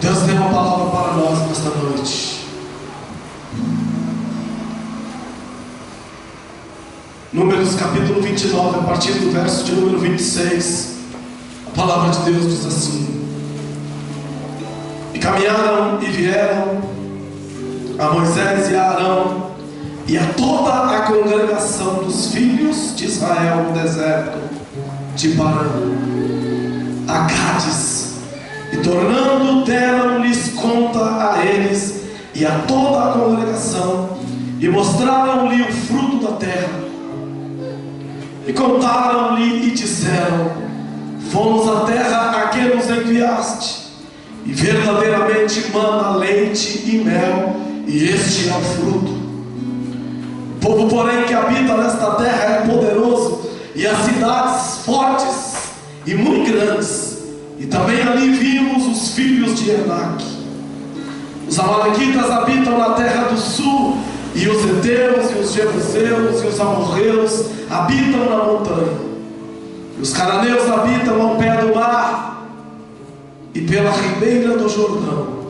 Deus tem uma palavra para nós nesta noite. Números capítulo 29, a partir do verso de número 26, a palavra de Deus diz assim: E caminharam e vieram a Moisés e a Arão e a toda a congregação dos filhos de Israel no deserto de Parã a Cádiz, e tornando deram-lhes conta a eles e a toda a congregação, e mostraram-lhe o fruto da terra, e contaram-lhe e disseram: Fomos à terra a que nos enviaste, e verdadeiramente mana leite e mel, e este é o fruto. O povo, porém, que habita nesta terra é poderoso, e as cidades fortes e muito grandes. E também ali vimos os filhos de Enaque. Os amalequitas habitam na terra do sul, e os heteus, e os jebuseus, e os amorreus habitam na montanha. E os cananeus habitam ao pé do mar e pela ribeira do Jordão.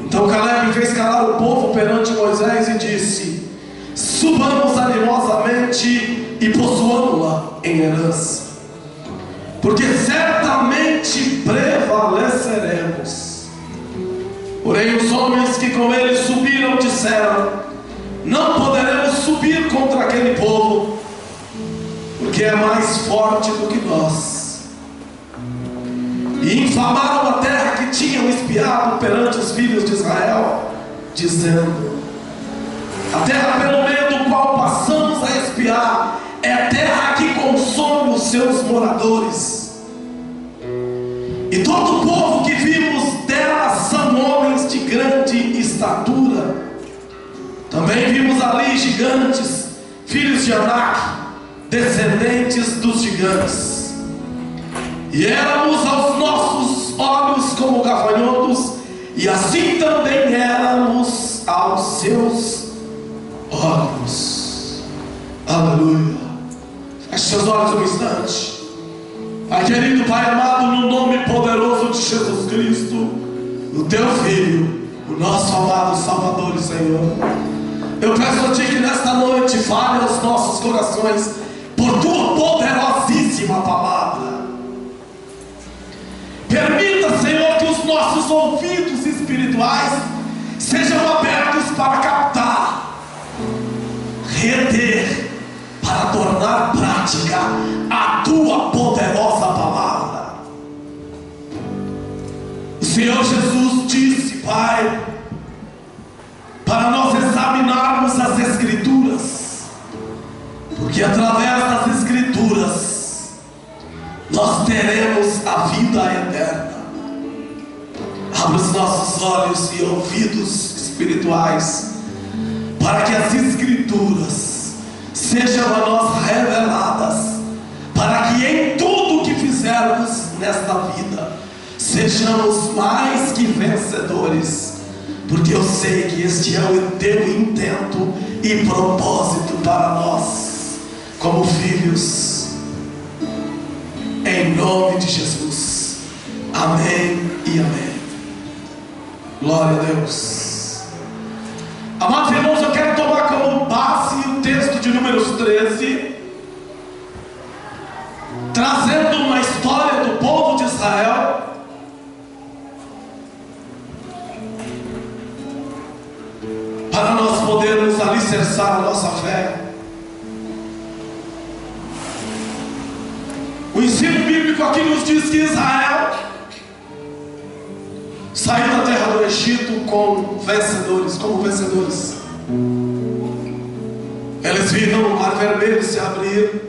Então Caleb fez calar o povo perante Moisés e disse: Subamos animosamente e possuamo-la em herança, porque certamente prevaleceremos. Porém os homens que com ele subiram disseram: Não poderemos subir contra aquele povo, porque é mais forte do que nós. E infamaram a terra que tinham espiado perante os filhos de Israel, dizendo: A terra pelo meio do qual passamos a espiar é terra que consome os seus moradores. E todo o povo que vimos dela são homens de grande estatura. Também vimos ali gigantes, filhos de Anak, descendentes dos gigantes. E éramos aos nossos olhos como gafanhotos, e assim também éramos aos seus olhos. Aleluia. Feche seus olhos um instante. Pai querido, Pai amado, no nome poderoso de Jesus Cristo, o Teu Filho, o nosso amado Salvador e Senhor, eu peço a Ti que nesta noite fale aos nossos corações por Tua poderosíssima palavra. Permita, Senhor, que os nossos ouvidos espirituais sejam abertos para captar, reter, para tornar prática a Tua poderosa palavra. O Senhor Jesus disse, Pai, para nós examinarmos as Escrituras, porque através das Escrituras nós teremos a vida eterna. Abra os nossos olhos e ouvidos espirituais, para que as Escrituras sejam a nós reveladas, para que em tudo que fizermos nesta vida sejamos mais que vencedores, porque eu sei que este é o Teu intento e propósito para nós como filhos, em nome de Jesus. Amém e amém. Glória a Deus. Amados irmãos, eu quero tomar como base o texto de Números 13, trazendo uma história do povo de Israel, para nós podermos alicerçar a nossa fé. O ensino bíblico aqui nos diz que Israel saiu da terra do Egito como vencedores. Eles viram o mar vermelho se abrir,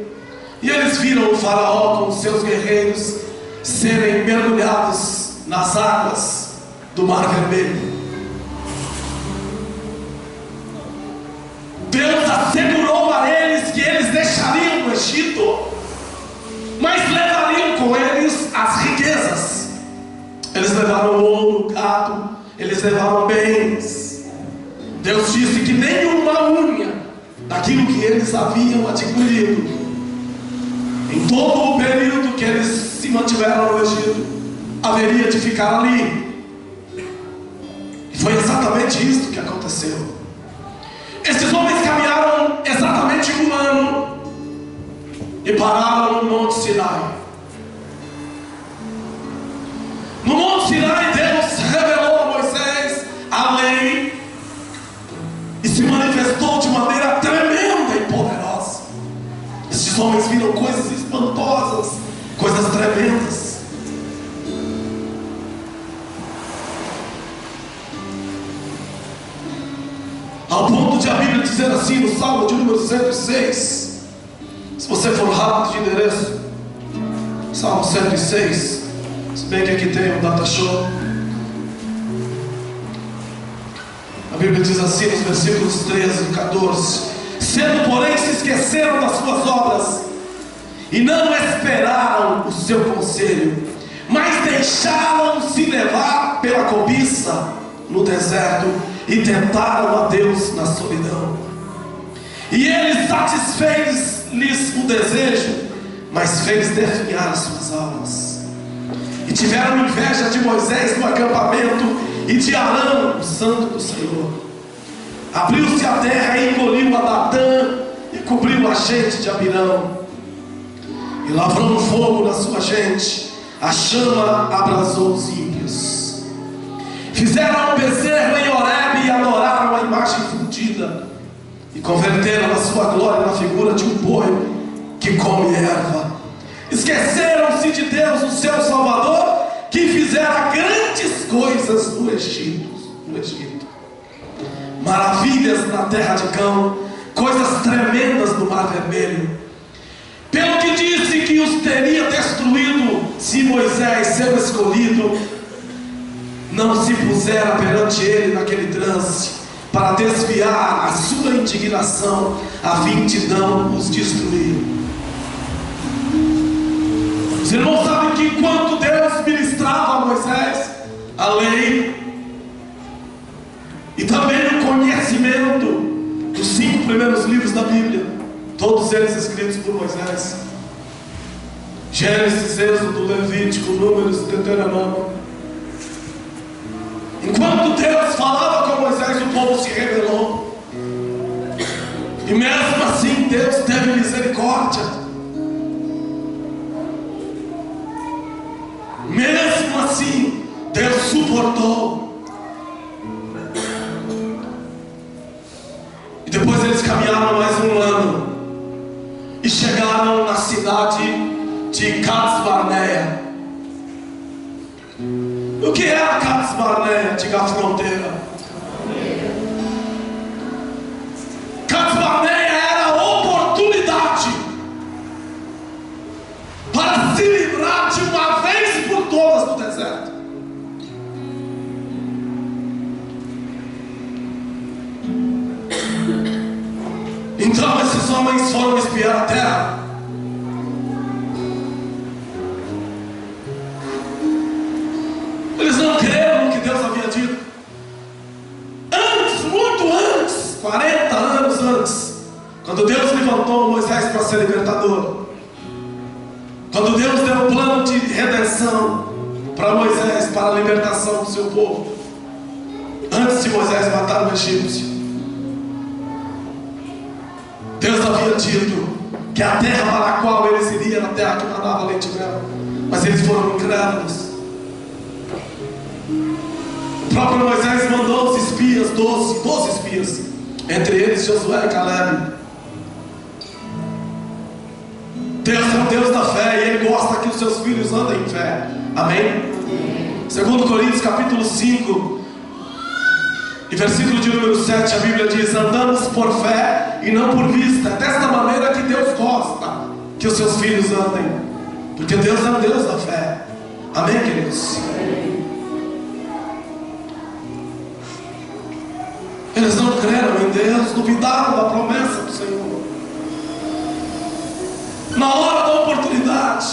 e eles viram o faraó com seus guerreiros serem mergulhados nas águas do mar vermelho. Deus assegurou a eles que eles deixariam o Egito, mas levariam com eles as riquezas. Eles levaram ouro, gado, eles levaram bens. Deus disse que nenhuma unha daquilo que eles haviam adquirido em todo o período que eles se mantiveram no Egito haveria de ficar ali. Foi exatamente isso que aconteceu. Esses homens caminharam exatamente 1 ano e pararam no Monte Sinai. No Monte Sinai, Deus revelou a Moisés a lei e se manifestou de maneira tremenda e poderosa. Esses homens viram coisas espantosas, coisas tremendas. Ao ponto de a Bíblia dizer assim no Salmo de número 106, se você for rápido de endereço, Salmo 106, se bem que aqui tem um data show. A Bíblia diz assim nos versículos 13 e 14: sendo porém se esqueceram das suas obras e não esperaram o seu conselho, mas deixaram-se levar pela cobiça no deserto e tentaram a Deus na solidão. E ele satisfez-lhes o desejo, mas fez definhar as suas almas. E tiveram inveja de Moisés no acampamento e de Arão, o santo do Senhor. Abriu-se a terra e engoliu a Datã e cobriu a gente de Abirão. E lavrou um fogo na sua gente, a chama abrasou os ímpios. Fizeram um bezerro em Horebe e adoraram a imagem fundida, e converteram a sua glória na figura de um boi que come erva. Esqueceram-se de Deus, o seu Salvador, que fizera grandes coisas no Egito. Maravilhas na terra de Cão, coisas tremendas no Mar Vermelho. Pelo que disse que os teria destruído, se Moisés, seu escolhido, não se pusera perante ele naquele trance, para desviar a sua indignação, a fim de não os destruir. Os irmãos sabem que enquanto Deus ministrava a Moisés a lei, e também o conhecimento dos 5 primeiros livros da Bíblia, todos eles escritos por Moisés: Gênesis, Êxodo, Levítico, Números, Deuteronômio. Enquanto Deus falava com Moisés, o povo se rebelou. E mesmo assim Deus teve misericórdia. Mesmo assim Deus suportou. E depois eles caminharam mais 1 ano e chegaram na cidade de Cades Barneia. O que é a Cades Barneia? Diga a fronteira. Cades Barneia era a oportunidade para se livrar de uma vez por todas do deserto. Então esses homens foram espiar a terra. Eles não creram no que Deus havia dito. Antes, muito antes, 40 anos antes, quando Deus levantou Moisés para ser libertador, quando Deus deu um plano de redenção para Moisés, para a libertação do seu povo, antes de Moisés matar o egípcio, Deus havia dito que a terra para a qual eles iriam era a terra que mandava leite e mel, mas eles foram incrédulos. O próprio Moisés mandou os espias, 12 espias, entre eles Josué e Caleb. Deus é um Deus da fé e Ele gosta que os seus filhos andem em fé. Amém? 2 Coríntios capítulo 5 e versículo de número 7, a Bíblia diz: andamos por fé e não por vista. É desta maneira que Deus gosta que os seus filhos andem, porque Deus é um Deus da fé. Amém, queridos? Eles não creram em Deus, duvidaram da promessa do Senhor. Na hora da oportunidade,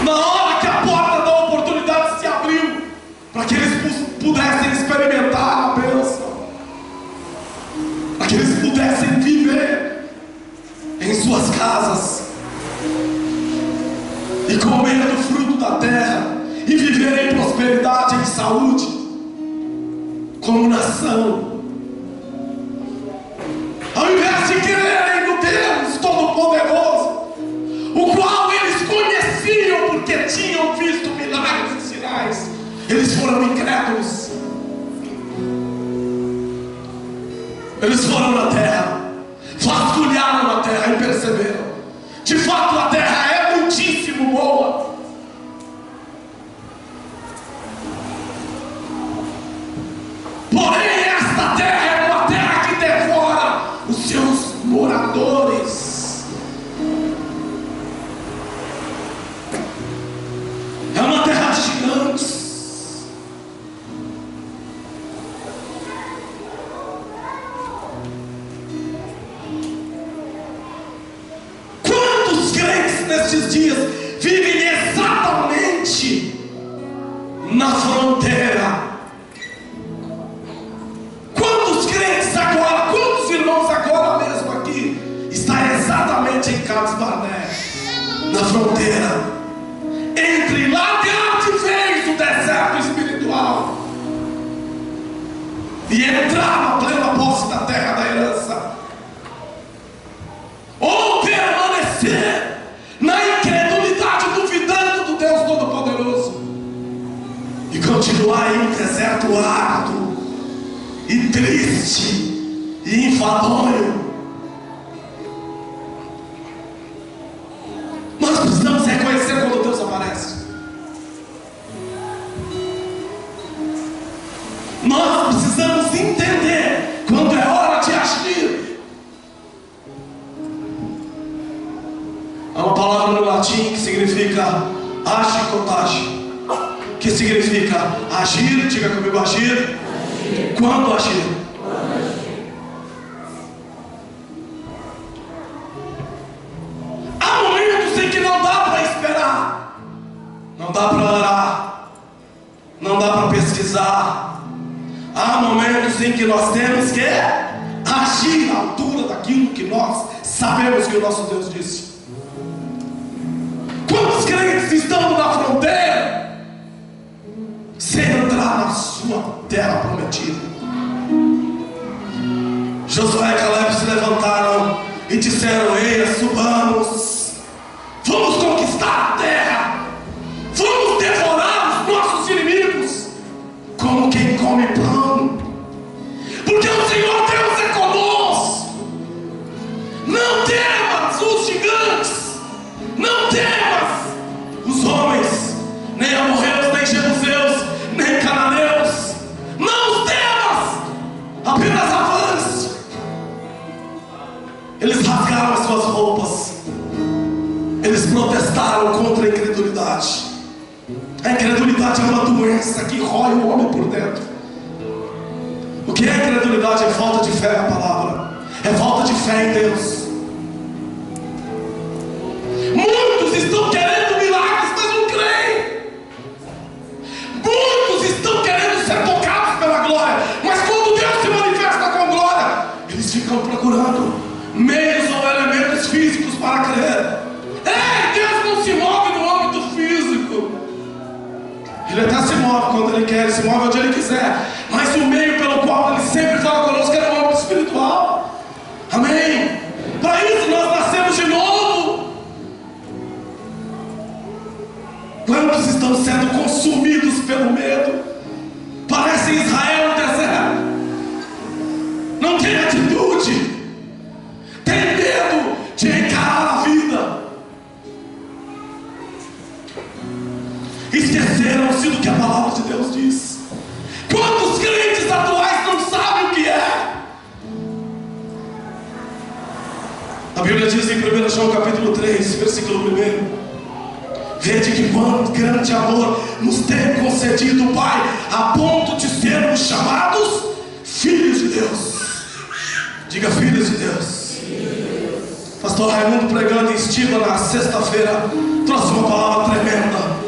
na hora que a porta da oportunidade se abriu, para que eles pudessem experimentar a bênção, para que eles pudessem viver em suas casas e comer do fruto da terra e viver em prosperidade, prosperidade, em saúde, como nação. Ao invés de crerem no Deus Todo-Poderoso, o qual eles conheciam porque tinham visto milagres e sinais, eles foram incrédulos. Eles foram na terra, vasculharam a terra e perceberam: de fato a terra é muitíssimo boa. Porém esta terra é uma terra que devora os seus moradores. É uma terra de gigantes. Quantos crentes nestes dias vivem exatamente na fronteira? Quantos crentes agora, quantos irmãos agora mesmo aqui está exatamente em Cades Barnea, na fronteira entre largar de vez o deserto espiritual e entrar na plena posse da terra da herança, ou permanecer na incredulidade, duvidando do Deus Todo-Poderoso e continuar em um deserto árduo e triste e enfadonho. Nós precisamos reconhecer quando Deus aparece. Nós precisamos entender quando é hora de agir. Há uma palavra no latim que significa age cotage, que significa agir. Diga comigo: agir. Quando agir? Há momentos em que não dá para esperar, não dá para orar, não dá para pesquisar. Há momentos em que nós temos que agir à altura daquilo que nós sabemos que o nosso Deus disse. Quantos crentes estão na fronteira sem entrar na sua terra prometida? Josué e Caleb se levantaram e disseram: ei, subamos, vamos conquistar a terra, vamos devorar os nossos inimigos como quem come pão, porque o Senhor Deus é conosco. Não temas os gigantes, não temas os homens, nem amorreus, nem jebuseus, nem cananeus. Não os temas, apenas avance. Eles rasgaram as suas roupas, eles protestaram contra a incredulidade. A incredulidade é uma doença que rói o homem por dentro. O que é incredulidade? É falta de fé na palavra, é falta de fé em Deus. Muitos estão querendo milagres, mas não creem. Muitos estão querendo ser tocados pela glória, mas quando Deus se manifesta com glória, eles ficam procurando meios ou elementos físicos para crer. Ei, Deus não se move no âmbito físico. Ele até se move quando Ele quer, Ele se move onde Ele quiser, mas o meio pelo qual Ele sempre fala conosco é no âmbito espiritual. Amém? Para isso nós nascemos de novo. Quantos estão sendo consumidos pelo medo? Parece Israel no deserto. Não tem atitude, tem medo de encarar a vida. Esqueceram-se do que a palavra de Deus diz. Quantos crentes atuais não sabem o que é? A Bíblia diz em 1 João capítulo 3, versículo 1: vede que quanto grande amor nos tem concedido o Pai, a ponto de sermos chamados filhos de Deus. Diga: filhos de Deus. Pastor Raimundo, pregando em Estiva na sexta-feira, trouxe uma palavra tremenda.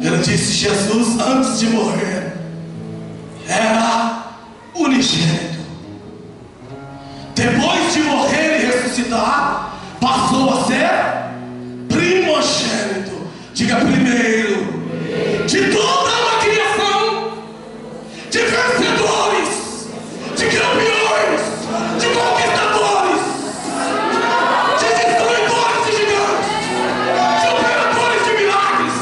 Ele disse: Jesus, antes de morrer, era unigênito. Depois de morrer e ressuscitar, passou a ser primeiro de toda uma criação, de vencedores, de campeões, de conquistadores, de destruidores de gigantes, de operadores de milagres.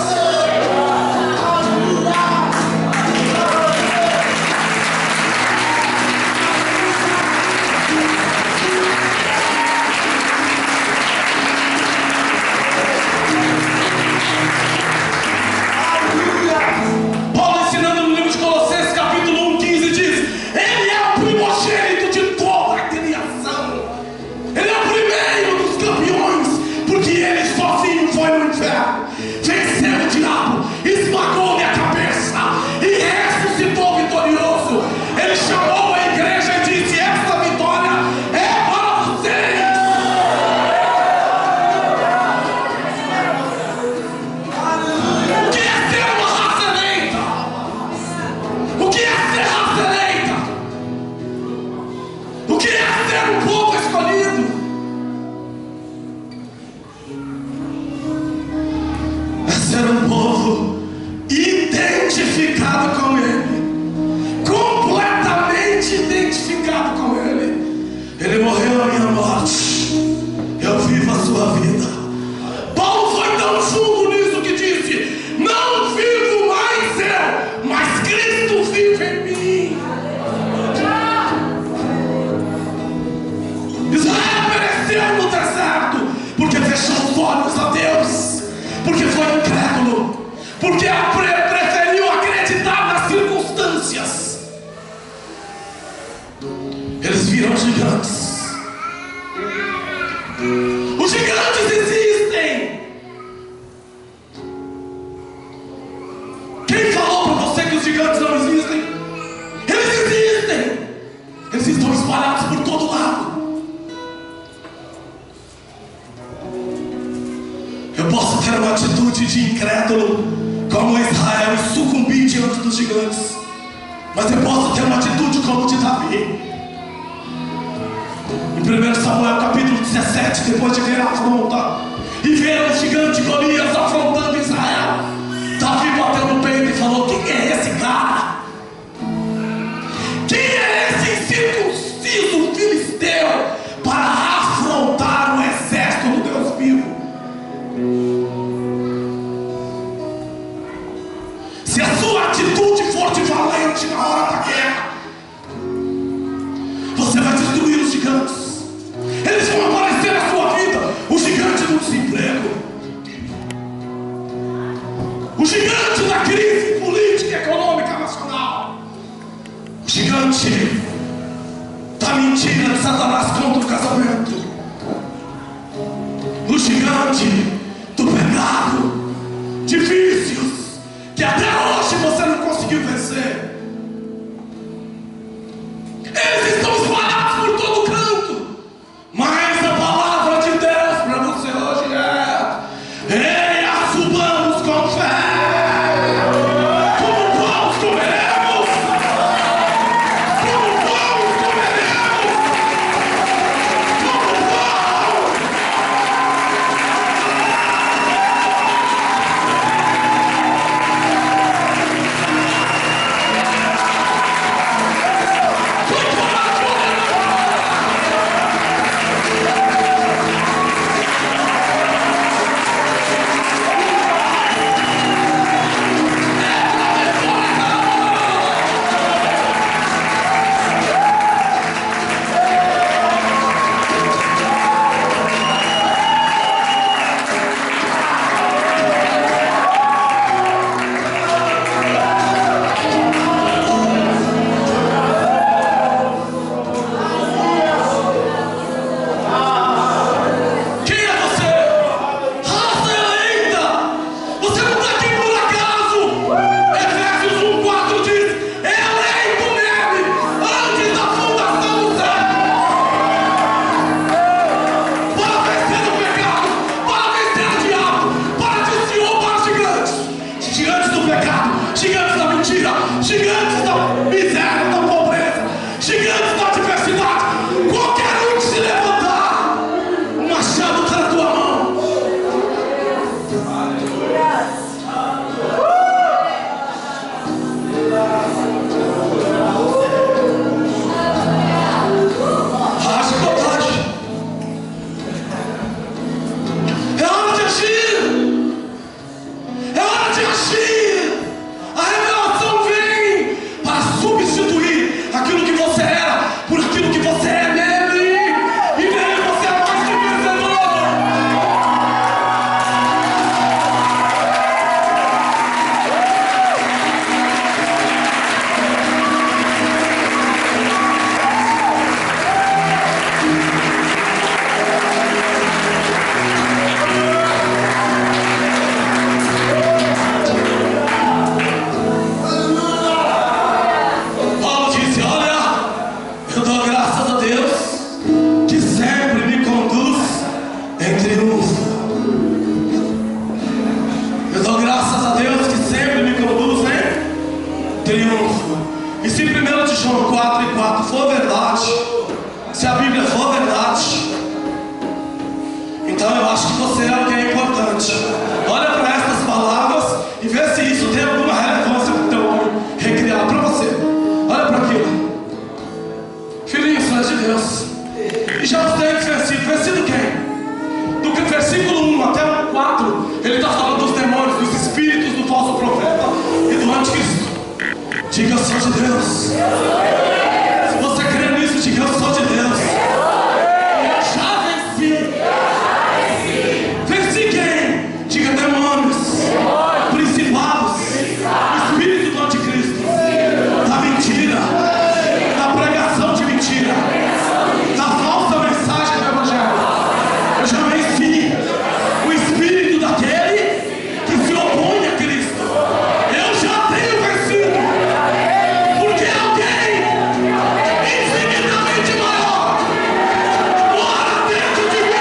Paulo, ensinando no livro de Colossenses, capítulo 1:15, diz: Ele é o primogênito de toda a criação. Ele é o primeiro dos campeões, porque ele sozinho foi no inferno, venceu o diabo, esmagou-lhe a cabeça e ressuscitou vitorioso. Ele chamou a igreja e disse: essa vitória é para vocês. O que é ser uma raça eleita? O que é ser raça eleita? O que é ser um povo escolhido? É ser um povo identificado com Ele, completamente identificado com Ele. Ele morreu a minha morte, eu vivo a sua vida. Paulo foi tão fundo nisso que disse: não vivo mais eu, mas Cristo vive em mim. Israel pereceu no deserto porque fechou os olhos a Deus, porque foi incrédulo, porque preferiu acreditar nas circunstâncias. Eles viram gigantes. Os gigantes existem. Quem falou para você que os gigantes não existem? Eles existem. Eles estão espalhados por todo lado. Eu posso ter uma atitude de incrédulo como Israel e sucumbir diante dos gigantes, mas eu posso ter uma atitude como de Davi. Em 1 Samuel capítulo 17, depois de ver a afronta e ver o gigante Golias afrontando Israel, Davi bateu no peito e falou: quem é esse cara? Quem é esse incircunciso filisteu para afrontar o exército do Deus vivo? Se a sua atitude for de valente na hora da guerra, você vai destruir os gigantes. Eles vão aparecer na sua vida. O gigante do desemprego, o gigante da crise política e econômica nacional, o gigante da mentira de Satanás contra o casamento, o gigante do pecado, de vícios que até hoje você não conseguiu vencer. Eles estão espalhados por todo canto. Mas a palavra de Deus para você hoje é: assumamos com fé. Como pães comeremos, como pães comeremos, como pão. Acho que você é alguém importante. Olha para essas palavras e vê se isso tem alguma relevância para o teu homem recriar para você. Olha para aquilo. Filhinho, você é de Deus. E já os 10 versículo quem? Do versículo 1 até o 4, ele está falando dos demônios, dos espíritos, do falso profeta e do anticristo. Diga: eu sou de Deus. Se você crê nisso, diga: eu sou de Deus. Já venci. Venci quem? Diga: demônios, principados, espírito do anticristo, da mentira, da pregação de mentira, da falsa mensagem do evangelho. Eu já venci o espírito daquele que se opõe a Cristo. Eu já tenho vencido, porque alguém infinitamente maior mora dentro de mim.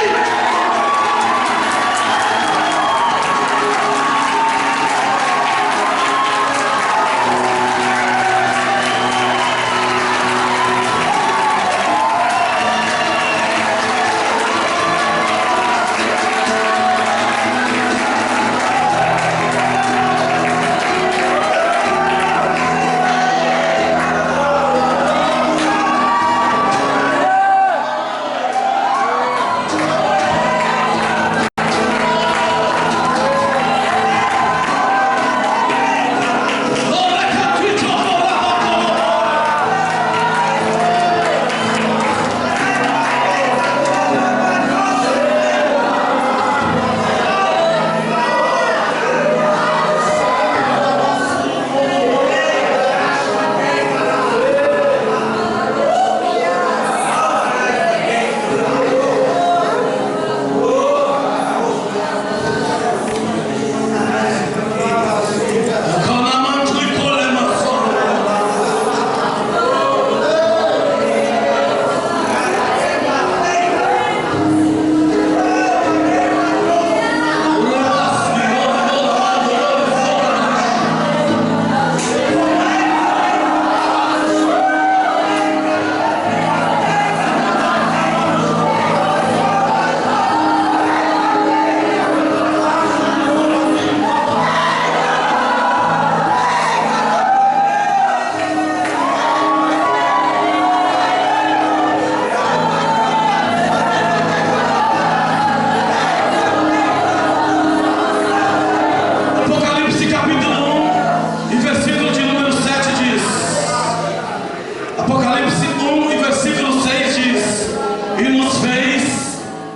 Apocalipse 1 e versículo 6 diz: e nos fez.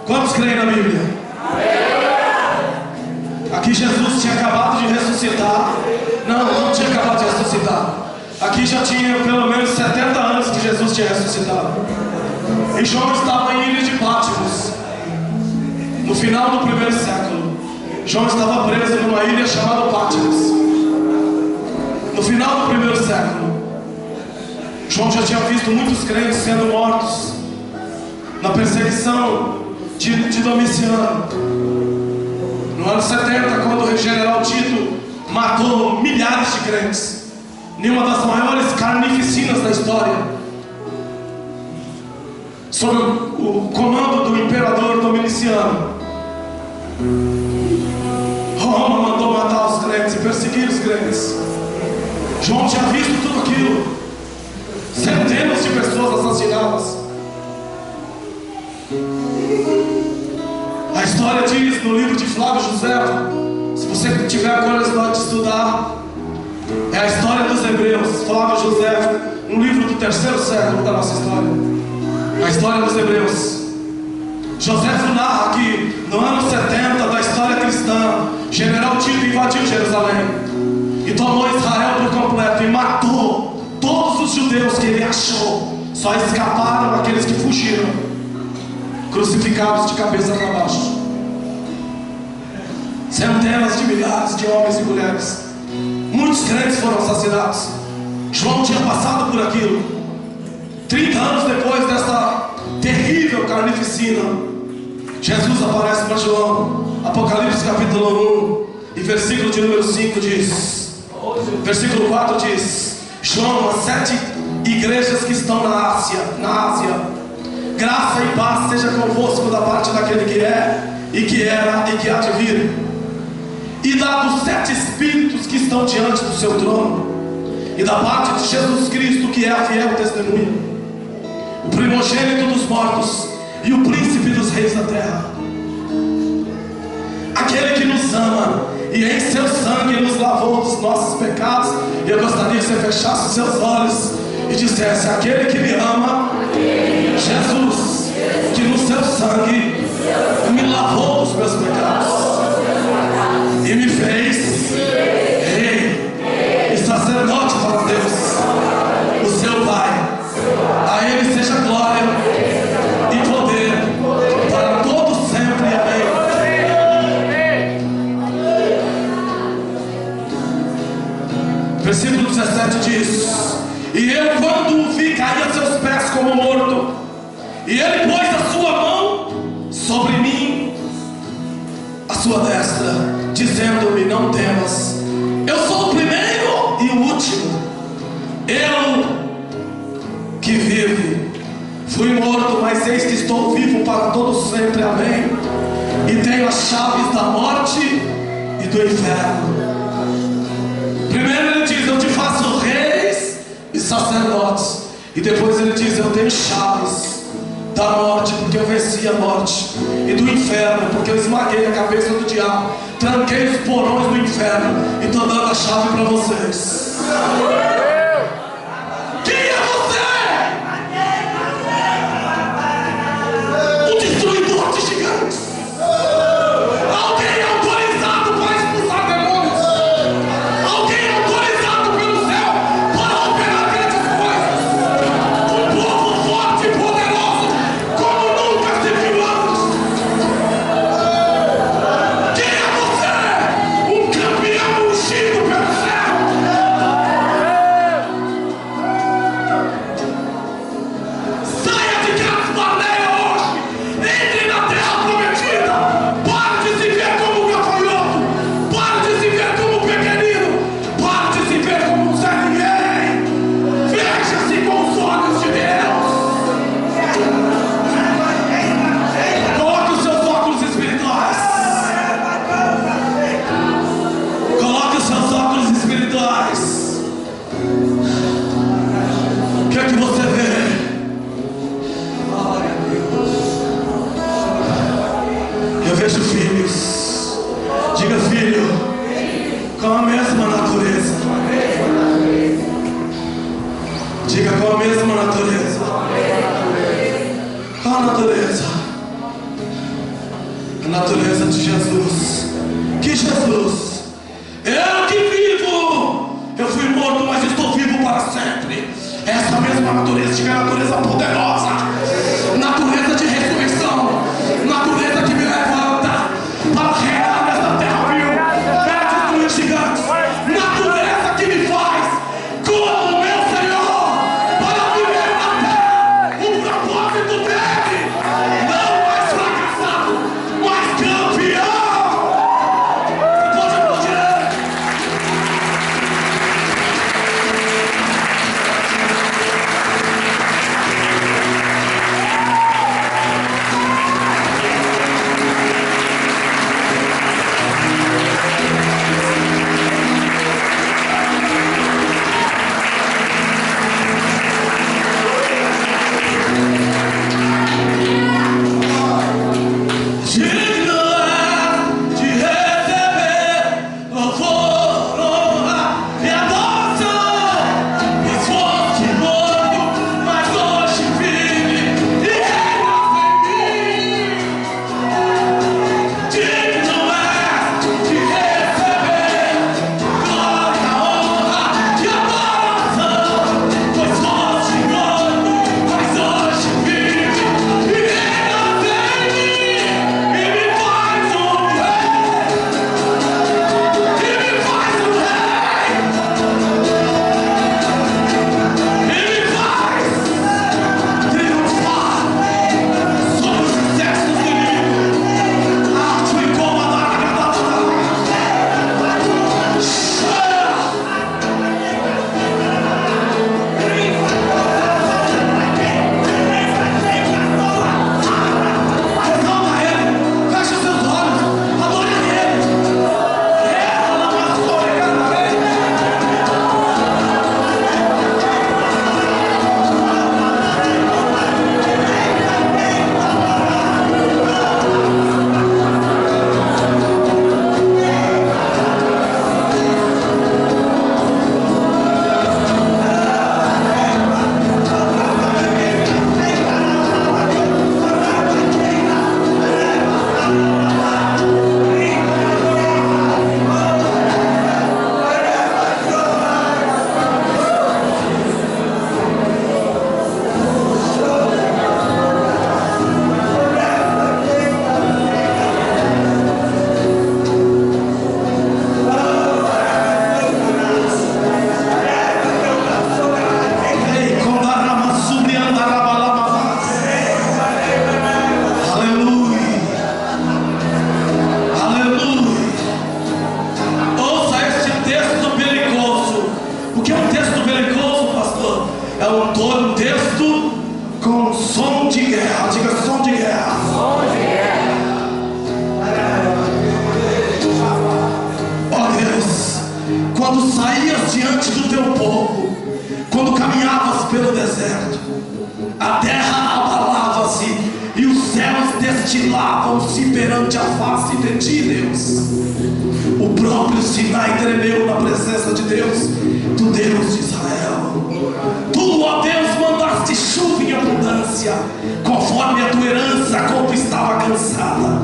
Quantos creem na Bíblia? Aqui Jesus tinha acabado de ressuscitar. Não tinha acabado de ressuscitar. Aqui já tinha pelo menos 70 anos que Jesus tinha ressuscitado. E João estava em ilha de Patmos. No final do primeiro século, João estava preso numa ilha chamada Patmos. No final do primeiro século, João já tinha visto muitos crentes sendo mortos na perseguição de Domiciano. No ano 70, quando o general Tito matou milhares de crentes, em uma das maiores carnificinas da história, sob o comando do imperador Domiciano, Roma mandou matar os crentes e perseguir os crentes. João tinha visto tudo aquilo, centenas de pessoas assassinadas. A história diz no livro de Flávio José, se você tiver a curiosidade de estudar, é a história dos Hebreus. Flávio José, um livro do 3º século da nossa história, a história dos Hebreus. Joséfo narra que no ano 70 da história cristã, general Tito invadiu Jerusalém e tomou Israel por completo e matou todos os judeus que ele achou. Só escaparam aqueles que fugiram, crucificados de cabeça para baixo. Centenas de milhares de homens e mulheres, muitos crentes foram assassinados. João tinha passado por aquilo. 30 anos depois dessa terrível carnificina, Jesus aparece para João. Apocalipse capítulo 1 e versículo de número 5 diz, versículo 4 diz: João, as 7 igrejas que estão na Ásia, graça e paz seja convosco da parte daquele que é, e que era e que há de vir, e dos 7 Espíritos que estão diante do seu trono, e da parte de Jesus Cristo, que é a fiel testemunha, o primogênito dos mortos e o príncipe dos reis da terra, aquele que nos ama e em seu sangue nos lavou dos nossos pecados. E eu gostaria que você fechasse os seus olhos e dissesse: aquele que me ama, Jesus, que no seu sangue me lavou dos meus pecados e me fez rei e sacerdote para Deus, o seu Pai. A Ele seja glória e poder para todos sempre. Amém. Versículo 17 diz: e eu, quando o vi, caí a seus pés como morto, e ele pôs a sua mão sobre mim, a sua destra, dizendo-me: não temas, eu sou o primeiro e o último, eu que vive, fui morto, mas eis que estou vivo para todos sempre. Amém. E tenho as chaves da morte e do inferno. Primeiro ele diz: eu te faço reis e sacerdotes. E depois ele diz: eu tenho chaves da morte, porque eu venci a morte, e do inferno, porque eu esmaguei a cabeça do diabo, tranquei os porões do inferno, e estou dando a chave para vocês. Quem é você? O destruidor de gigantes. Alguém autorizado para expulsar demônios. Alguém autorizado pelo céu para operar grandes coisas. Um povo forte e poderoso como nunca se viu antes. Quem é você? Um campeão ungido pelo céu. Saia de Casbaneia hoje. Entre na terra prometida. Pare de se ver como um gafanhoto. Pare de se ver como um pequenino. Pare de se ver como um Zé Ninguém. Veja-se com os olhos de Deus. Coloque os seus óculos espirituais. Coloque os seus óculos espirituais. O que é que você vê? Eu vejo filhos. Diga: filho, com a mesma natureza. Diga: com a mesma natureza. Qual a natureza? A natureza de Jesus. Que Jesus? Eu que vivo. Eu fui morto, mas estou vivo para sempre. Essa mesma natureza, diga: natureza poderosa, natureza de ressurreição, natureza que me levanta para reinar nesta terra vil, para destruir gigantes, natureza que me faz como meu Senhor, para viver na terra o propósito dele, não mais fracassado, mas campeão. Pode aplaudir. quando saías diante do teu povo, quando caminhavas pelo deserto, a terra abalava-se e os céus destilavam-se perante a face de ti, Deus. O próprio Sinai tremeu na presença de Deus, do Deus de Israel. Tu, ó Deus, mandaste chuva em abundância, conforme a tua herança quando estava cansada.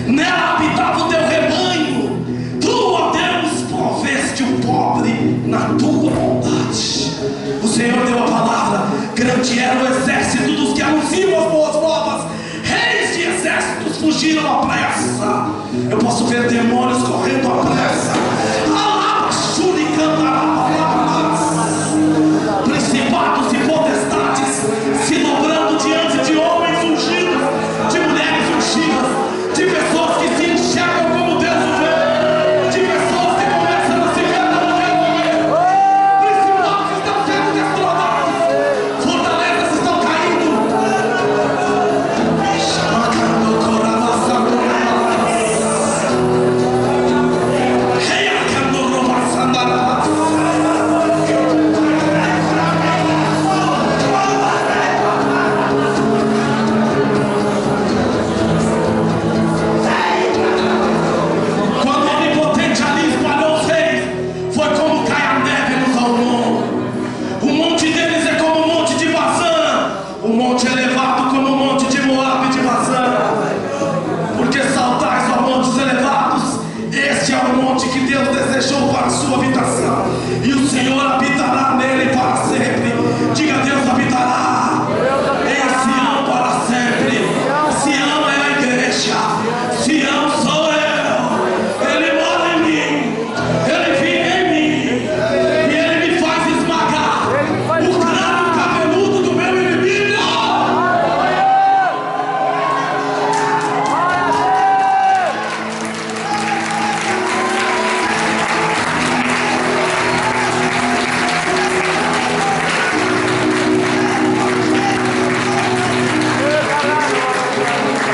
Nela habitava o teu rebanho. Tu, ó Deus, proveste o pobre na tua bondade. O Senhor deu a palavra, grande era o exército dos que anunciam as boas novas. Reis de exércitos fugiram à pressa. Eu posso ver demônios correndo à pressa. Alaba, shurikandarabalabalas. Principados e potestades se dobrando diante de homens ungidos, de mulheres ungidas, de pessoas que se enxergam como Deus o vê, de pessoas que começam a se ver como Deus o vê. Principados estão sendo destronados, fortalezas estão caindo. Quando o Onipotente ali espalhou os reis, foi como cai a neve nos Almon. O monte deles é como o monte de Bazã, o monte elevado como o monte de Moabe e de Bazã. Porque saltais, ó montes elevados, este é o monte que Deus desejou para a sua habitação, e o Senhor habitará nele para sempre. Diga: Deus habitará em Sião para sempre. Sião é a igreja, Sião sou eu. Ele mora em mim, ele vive em mim, e ele me faz esmagar o crânio cabeludo do meu inimigo.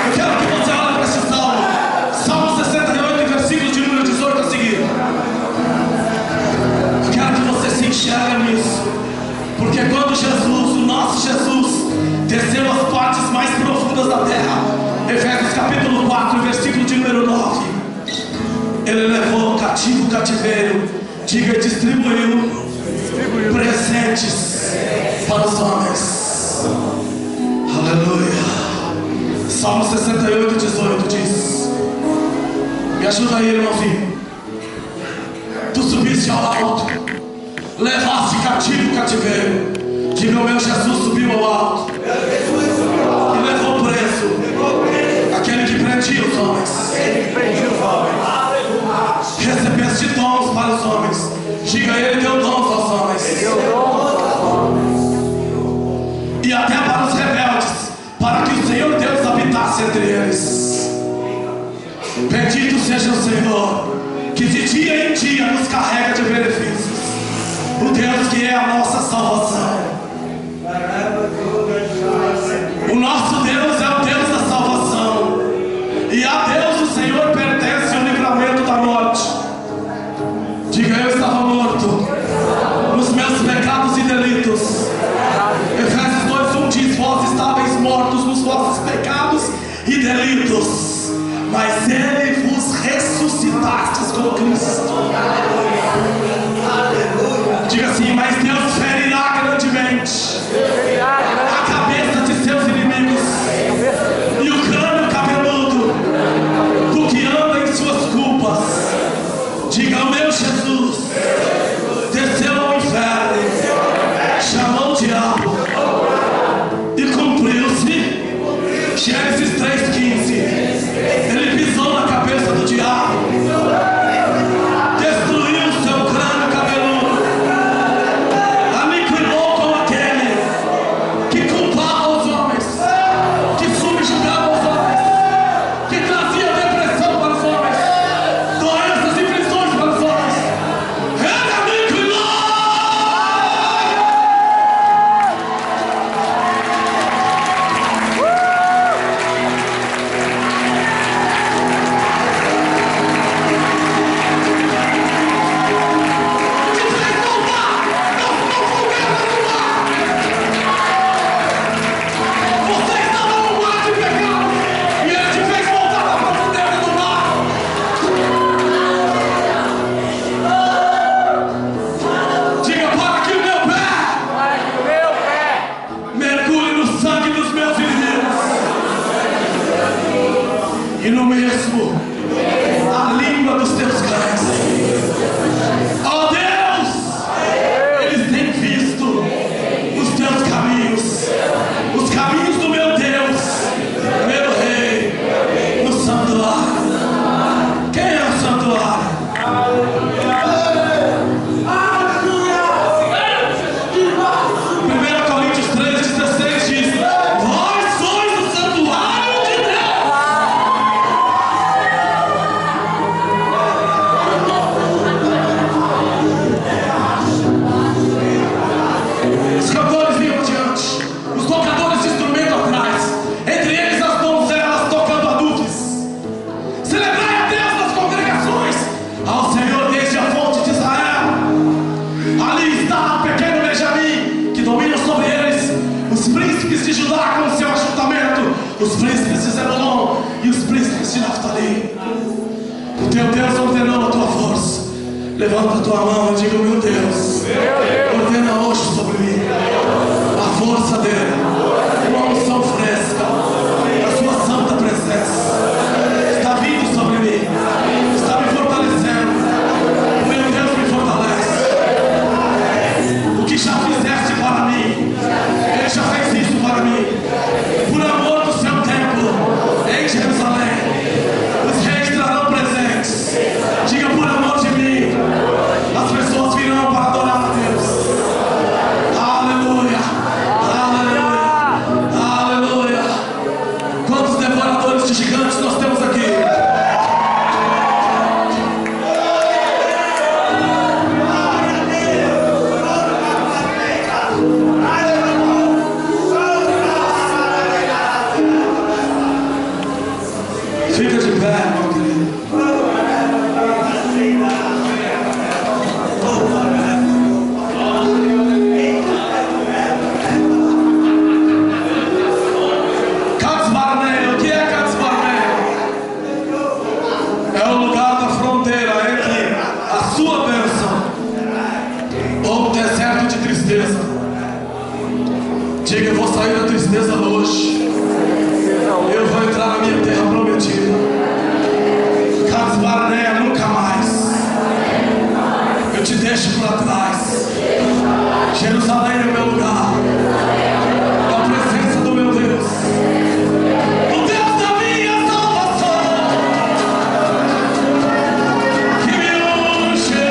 Eu quero que você olhe para esse salmo, Salmo 68, versículos de número 18 a seguir. Eu quero que você se enxergue nisso, porque quando Jesus, o nosso Jesus, desceu às partes mais profundas da terra, Efésios capítulo 4, versículo de número 9, ele levou cativo o cativeiro, diga, e distribuiu presentes para os homens. Aleluia. Salmo 68, 18 diz: me ajuda aí, irmãozinho. Tu subiste ao alto, levaste cativo o cativeiro. Diga: o meu Jesus subiu ao alto e levou preso aquele que prendia os homens. Recebeste dons para os homens. Diga: ele deu dons aos homens, e até para os rebeldes, para que o Senhor Deus habitasse entre eles. Bendito seja o Senhor, que de dia em dia nos carrega de benefícios. O Deus que é a nossa salvação. O nosso Deus é o Deus da salvação, e a Deus o Senhor pertence o livramento da morte. Diga: eu estava morto nos meus pecados e delitos. Efésios 2:1 diz: vós estáveis mortos nos vossos pecados e delitos, mas ele vos ressuscitastes com Cristo. Diga assim: mas Deus fez teu Deus ordenou a tua força. Levanta a tua mão e diga: meu Deus, ordena hoje sobre mim a força dele, uma unção fresca, a sua santa presença está vindo sobre mim, está me fortalecendo. O meu Deus me fortalece. O que já fizeste para mim, ele já fez isso para mim. Por amor do seu templo em Jerusalém, os reis trarão presentes. Diga: por amor de mim, as pessoas virão para adorar a Deus. Aleluia, aleluia, aleluia. Quantos devoradores de gigantes nós temos aqui? Fica de pé, meu querido. Cades Barnea, o que é Cades Barnea? É o lugar da fronteira entre a sua bênção ou o deserto de tristeza. Diga: eu vou sair da tristeza hoje. Eu vou entrar na minha terra prometida. Cades Barnea, nunca mais eu te deixo para trás. Jerusalém é o meu lugar, a presença do meu Deus, o Deus da minha salvação, que me unge.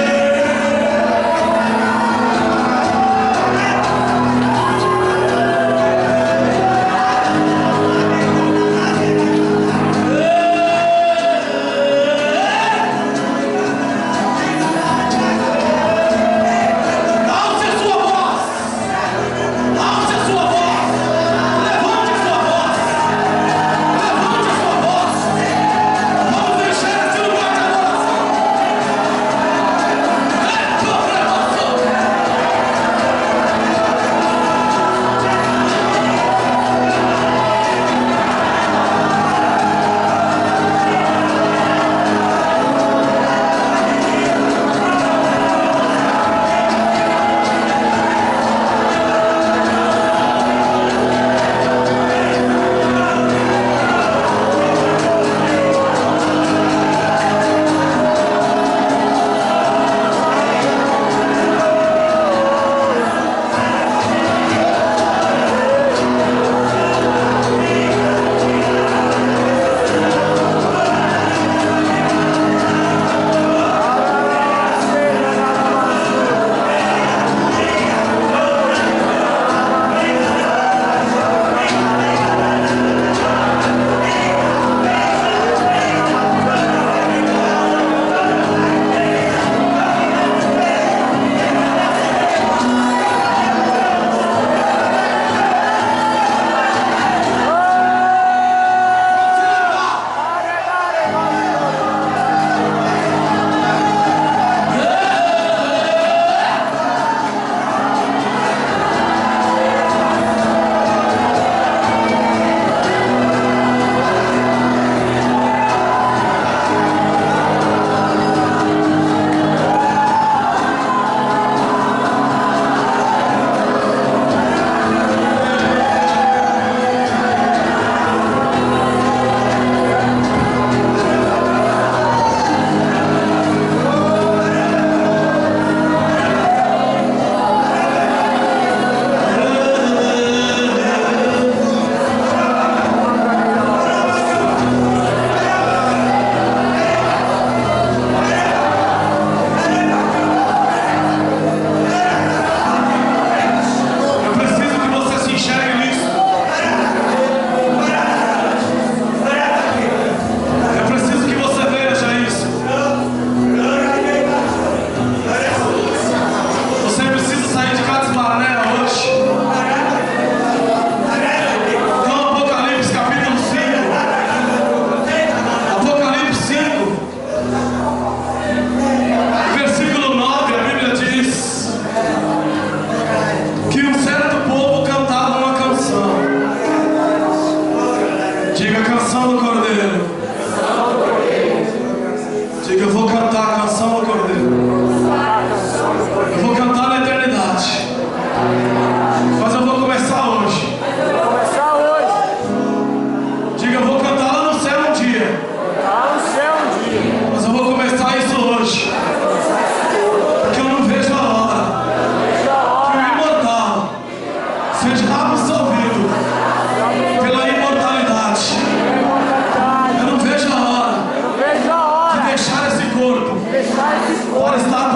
Eu vou cantar a canção do Cordeiro. Eu vou cantar na eternidade. Mas eu vou começar hoje. Diga, eu vou cantar lá no céu um dia. Mas eu vou começar isso hoje. Porque eu não vejo a hora que o imortal seja absolvido pela imortalidade. Eu não vejo a hora de deixar esse corpo para estar